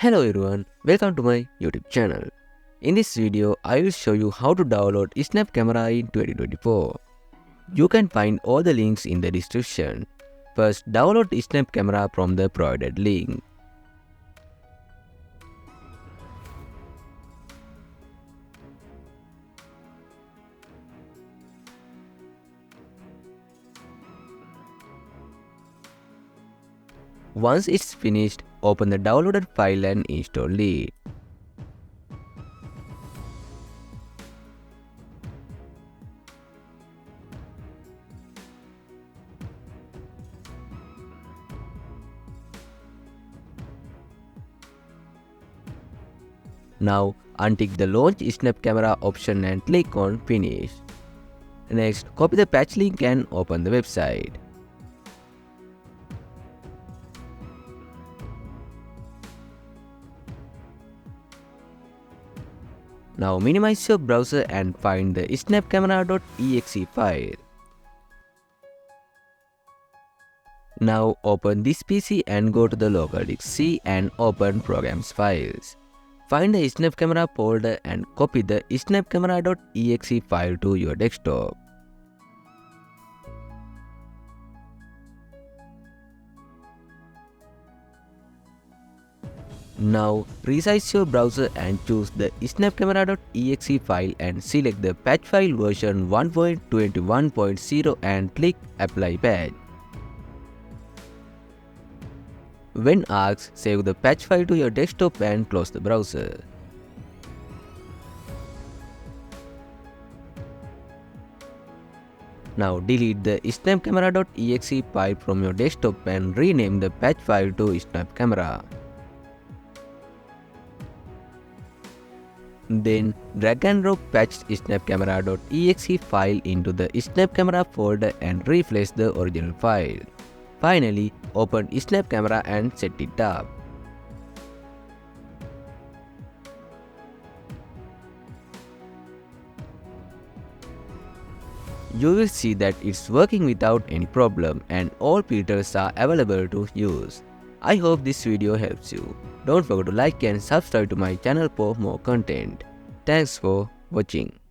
Hello everyone, welcome to my YouTube channel. In this video, I will show you how to download Snap Camera in 2024. You can find all the links in the description. First, download Snap Camera from the provided link. Once it's finished, open the downloaded file and install it. Now, untick the Launch Snap Camera option and click on Finish. Next, copy the patch link and open the website. Now minimize your browser and find the snapcamera.exe file. Now open this PC and go to the local disk C and open Programs files. Find the Snap Camera folder and copy the snapcamera.exe file to your desktop. Now resize your browser and choose the snapcamera.exe file and select the patch file version 1.21.0 and click Apply Patch. When asked, save the patch file to your desktop and close the browser. Now delete the snapcamera.exe file from your desktop and rename the patch file to Snap Camera. Then drag and drop patched snapcamera.exe file into the Snap Camera folder and refresh the original file. Finally, open Snap Camera and set it up. You will see that it's working without any problem and all filters are available to use. I hope this video helps you. Don't forget to like and subscribe to my channel for more content. Thanks for watching.